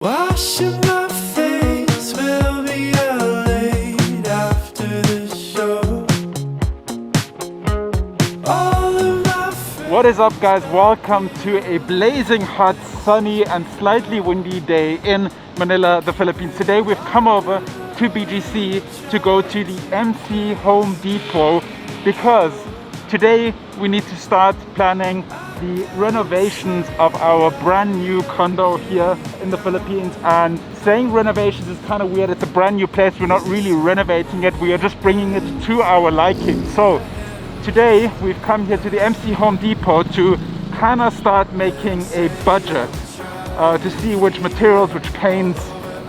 Washing my face will be late after the show. All of my What is up, guys? Welcome to a blazing hot, sunny and slightly windy day in Manila, the Philippines. Today we've come over to BGC to go to the MC Home Depot because today we need to start planning the renovations of our brand new condo here in the Philippines. And saying renovations is kind of weird. It's a brand new place. We're not really renovating it. We are just bringing it to our liking. So today we've come here to the MC Home Depot to kind of start making a budget to see which materials, which paints,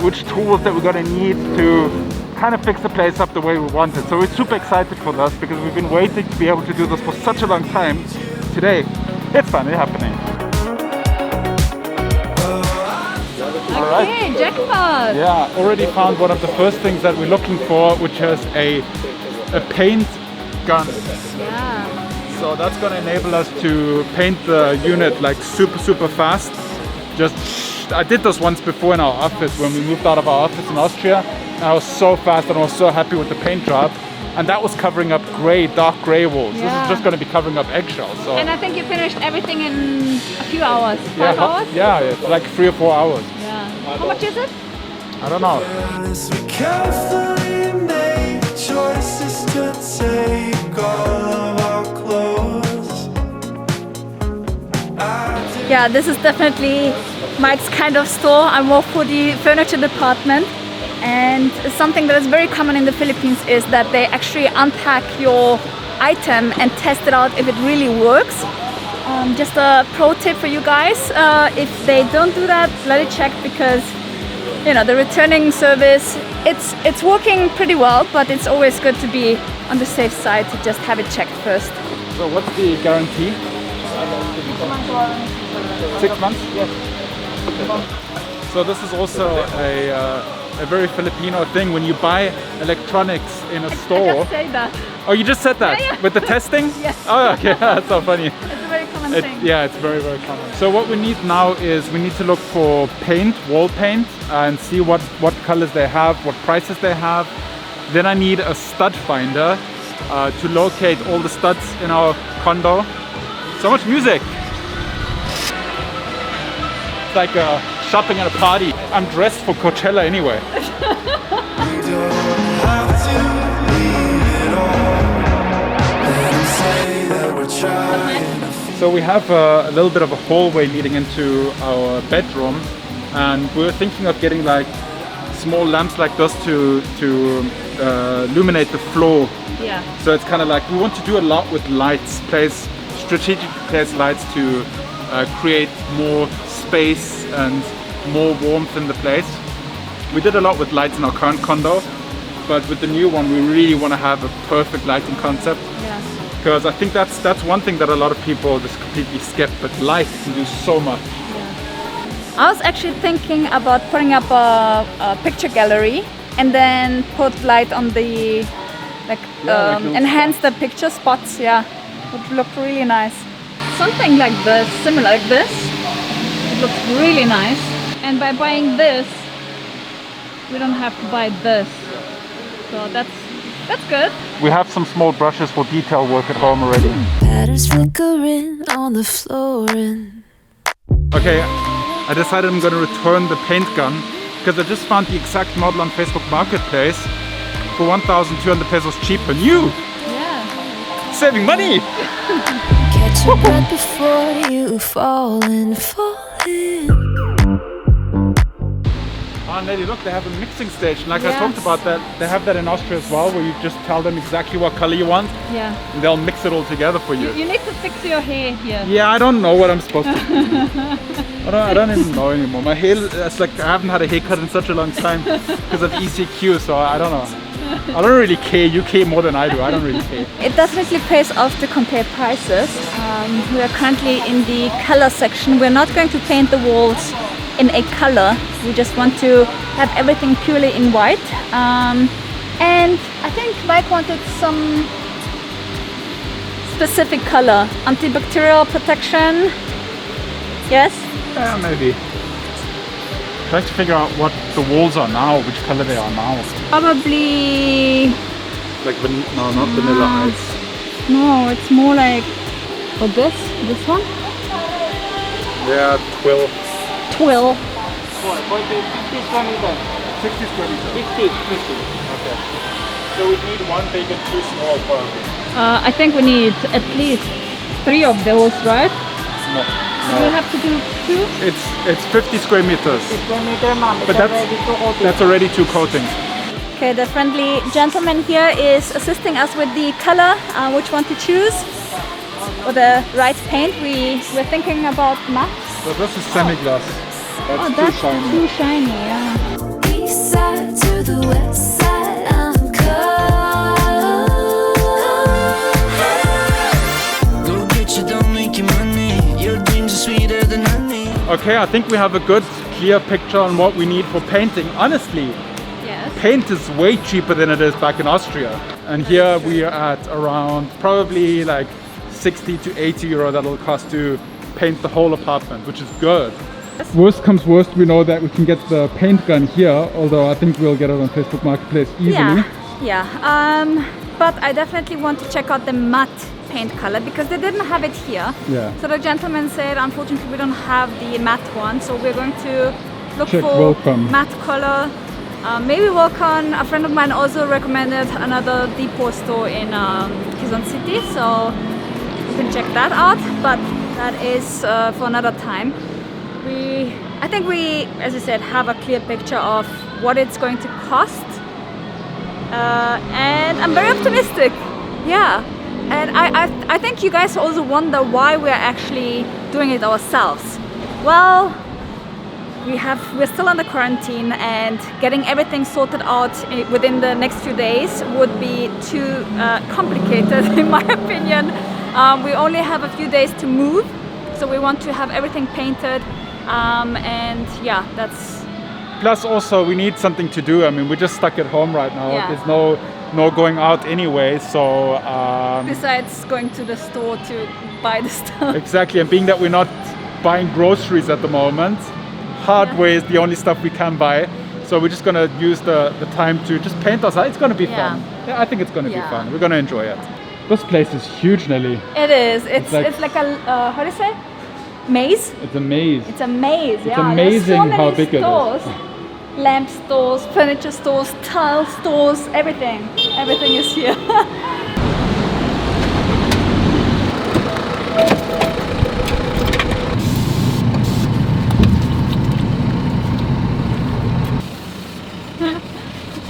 which tools that we're going to need to kind of fix the place up the way we want it. So we're super excited for this because we've been waiting to be able to do this for such a long time. Today it's finally happening. Okay, jackpot! Yeah, already found one of the first things that we're looking for, which is a paint gun. Yeah. So that's going to enable us to paint the unit like super fast. I did this once before in our office when we moved out of our office in Austria. And I was so fast and I was so happy with the paint job. And that was covering up dark gray walls. Yeah. This is just going to be covering up eggshells. So. And I think you finished everything in a few hours. 5 hours? Yeah, it's like 3 or 4 hours. Yeah. How much is it? I don't know. we carefully made choices to take all of our clothes. Yeah, this is definitely Mike's kind of store. I'm more for the furniture department. And something that is very common in the Philippines is that they actually unpack your item and test it out if it really works. Just a pro tip for you guys, if they don't do that, let it check, because you know the returning service, it's working pretty well, but it's always good to be on the safe side to just have it checked first. So what's the guarantee? 6 months? Yes. So this is also a very Filipino thing. When you buy electronics in a store. I just say that. Oh, you just said that? Yeah. With the testing? Yes. Oh, okay. That's so funny. It's a very common thing. Yeah, it's very common. So what we need now is we need to look for paint, wall paint, and see what colors they have, what prices they have. Then I need a stud finder to locate all the studs in our condo. So much music. It's like shopping at a party. I'm dressed for Coachella anyway. So we have a little bit of a hallway leading into our bedroom, and we're thinking of getting like small lamps like this to illuminate the floor. Yeah. So it's kind of like we want to do a lot with lights, strategically place lights to create more space and more warmth in the place. We did a lot with lights in our current condo, but with the new one we really want to have a perfect lighting concept. Yeah. Because I think that's one thing that a lot of people just completely skip, but light can do so much. I was actually thinking about putting up a picture gallery and then put light on the enhance the picture spots. Yeah, would look really nice. Something like this, similar like this, it looks really nice. And by buying this, we don't have to buy this. So that's good. We have some small brushes for detail work at home already. Patterns flickering on the floor. Okay, I decided I'm going to return the paint gun because I just found the exact model on Facebook Marketplace for 1,200 pesos cheaper. New! Yeah. Saving money! Catch your breath before you fall in. Oh, Nelly, look, they have a mixing station. Like Yes. I talked about that, they have that in Austria as well, where you just tell them exactly what color you want Yeah. and they'll mix it all together for you. You need to fix your hair here. Yeah, I don't know what I'm supposed to do. I don't even know anymore. My hair, it's like I haven't had a haircut in such a long time because of ECQ, so I don't know. I don't really care. You care more than I do. I don't really care. It definitely pays off to compare prices. We are currently in the color section. We're not going to paint the walls in a color. We just want to have everything purely in white. And I think Mike wanted some specific color. Antibacterial protection. Yes? Yeah, maybe. Try to figure out what the walls are now, which color they are now. Probably... Like, no, not vanilla ice. No, it's more like... Oh, this one? Yeah, 12. 12. 50 square meters. 60 square meters. 50. Okay. So we need one big and two small probably. I think we need at least 3 of those, right? No. Do we have to do 2? It's 50 square meters. But that's already 2 coatings. Okay, the friendly gentleman here is assisting us with the color, which one to choose. Or the right paint. We're thinking about matte. So this is semi-gloss. That's too shiny, yeah. East side to the west side, I'm cold. Go get you, don't make your money. Your dreams are sweeter than honey. Okay, I think we have a good, clear picture on what we need for painting. Honestly, Yes. paint is way cheaper than it is back in Austria. And here we are at around probably like 60 to 80 euro that will cost to paint the whole apartment, which is good. Worst comes worst, we know that we can get the paint gun here, although I think we'll get it on Facebook Marketplace easily. Yeah. But I definitely want to check out the matte paint color because they didn't have it here. Yeah. So the gentleman said, unfortunately, we don't have the matte one, so we're going to look Check for Vulcan. matte color. Maybe Vulcan. A friend of mine also recommended another depot store in Quezon City, so you can check that out. But that is for another time. I think we, as I said, have a clear picture of what it's going to cost, and I'm very optimistic. Yeah, and I think you guys also wonder why we're actually doing it ourselves. Well, we're still under quarantine, and getting everything sorted out within the next few days would be too complicated, in my opinion. We only have a few days to move, so we want to have everything painted. And yeah, that's... Plus also we need something to do. I mean, we're just stuck at home right now. Yeah. There's no going out anyway, so... Besides going to the store to buy the stuff. Exactly, and being that we're not buying groceries at the moment, hardware is the only stuff we can buy. So we're just gonna use the time to just paint outside. It's gonna be fun. Yeah, I think it's gonna be fun. We're gonna enjoy it. This place is huge, Nelly. It is. It's like a, how do you say? Maze? It's a maze. It's a maze, It's amazing how big it is. Lamp stores, furniture stores, tile stores, everything. Everything is here.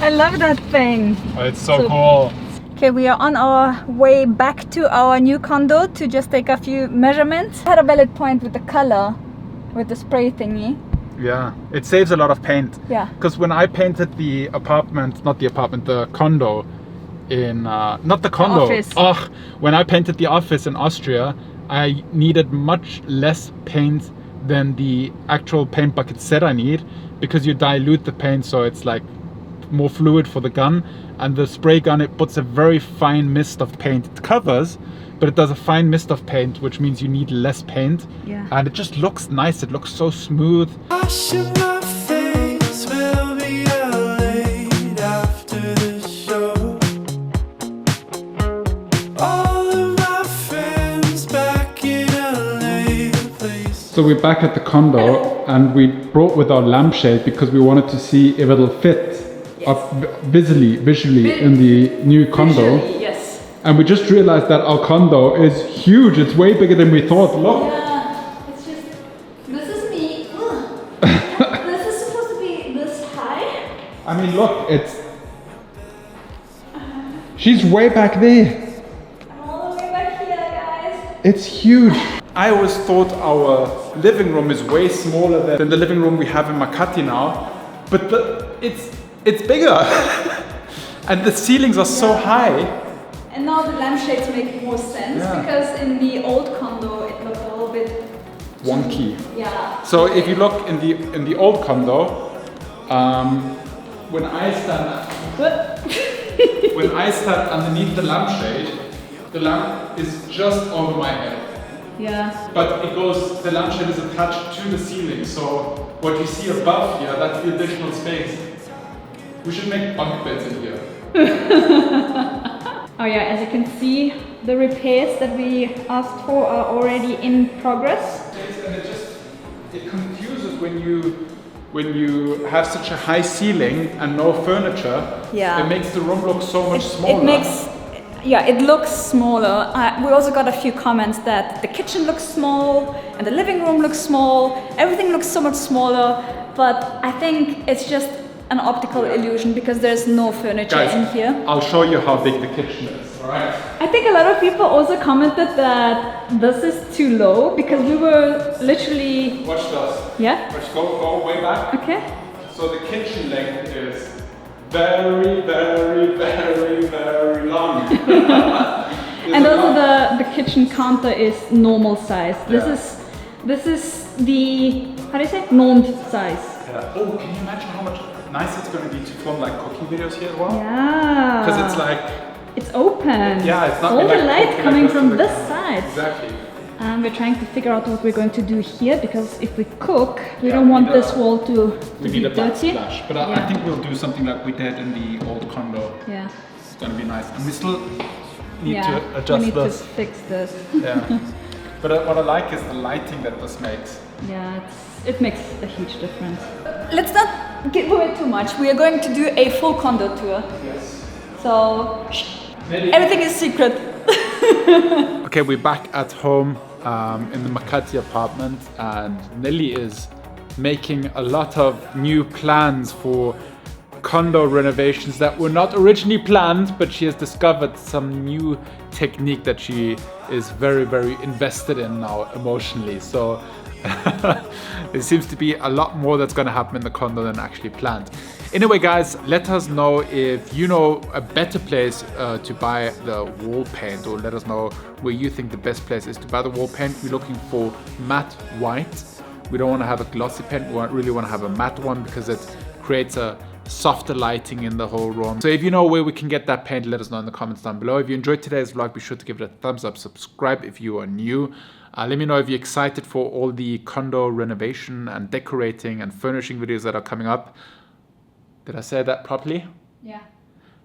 I love that thing. Oh, it's so cool. Okay, we are on our way back to our new condo to just take a few measurements. I had a valid point with the color, with the spray thingy. Yeah, it saves a lot of paint. Yeah. Because when I painted the apartment, not the apartment, the condo in, not the condo. office. Oh, when I painted the office in Austria, I needed much less paint than the actual paint bucket said I need, because you dilute the paint so it's like more fluid for the gun, and the spray gun, it puts a very fine mist of paint. It covers, but it does a fine mist of paint, which means you need less paint. Yeah. And it just looks nice. It looks so smooth. Wash my face, we'll be out late after the show. All of my friends back in LA, the place. So we're back at the condo, and we brought with our lampshade because we wanted to see if it'll fit up visually in the new condo. Yes. And we just realized that our condo is huge. It's way bigger than we thought. Look. Yeah, it's just, this is me. This is supposed to be this high. I mean, look, it's... She's way back there. I'm all the way back here, guys. It's huge. I always thought our living room is way smaller than the living room we have in Makati now. But it's bigger. And the ceilings are so high. And now the lampshades make more sense because in the old condo it looked a little bit Wonky. Yeah. So if you look in the old condo, when I stand underneath the lampshade, the lamp is just over my head. Yeah. But it goes, the lampshade is attached to the ceiling, so what you see above here, that's the additional space. We should make bunk beds in here. Oh yeah, as you can see, the repairs that we asked for are already in progress. And it confuses when you have such a high ceiling and no furniture. Yeah. It makes the room look so much smaller. It looks smaller. We also got a few comments that the kitchen looks small and the living room looks small. Everything looks so much smaller, but I think it's just an optical illusion because there's no furniture Guys, in here. I'll show you how big the kitchen is, alright? I think a lot of people also commented that this is too low because we were literally... Watch this. Yeah? Let's go way back. Okay. So the kitchen length is very, very, very, very long. And also the kitchen counter is normal size. This is the, how do you say, normed size. Yeah. Oh, can you imagine how much nice it's going to be to film like cooking videos here as well? Yeah. Because it's like... It's open. Yeah, it's not all like the light cooking coming like from like this side. Exactly. And we're trying to figure out what we're going to do here because if we cook, we don't want this wall to We be need a dirty. backsplash. But I think we'll do something like we did in the old condo. Yeah. It's going to be nice. And we still need Yeah, to adjust we need this. to fix this. Yeah. But what I like is the lighting that this makes. Yeah, it makes a huge difference. Let's not give away too much. We are going to do a full condo tour. Yes. So, Maybe. everything is secret. Okay, we're back at home in the Makati apartment, and Nelly is making a lot of new plans for condo renovations that were not originally planned, but she has discovered some new technique that she is very, very invested in now emotionally. So there seems to be a lot more that's going to happen in the condo than actually planned. Anyway, guys, let us know if you know a better place to buy the wall paint, or let us know where you think the best place is to buy the wall paint. We're looking for matte white. We don't want to have a glossy paint. We really want to have a matte one because it creates a softer lighting in the whole room. So if you know where we can get that paint, let us know in the comments down below. If you enjoyed today's vlog, be sure to give it a thumbs up, subscribe if you are new. Let me know if you're excited for all the condo renovation and decorating and furnishing videos that are coming up. Did I say that properly? Yeah.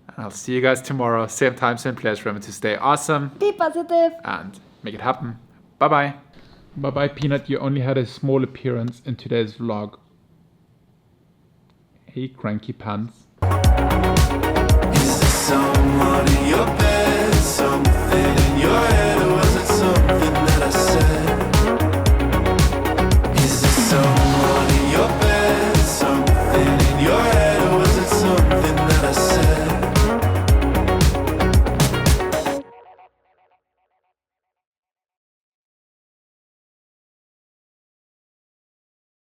And I'll see you guys tomorrow, same time, same place. Remember to stay awesome Be positive. and make it happen. Bye-bye. Bye-bye, Peanut. You only had a small appearance in today's vlog. Hey, cranky pants. Is there someone in your bed?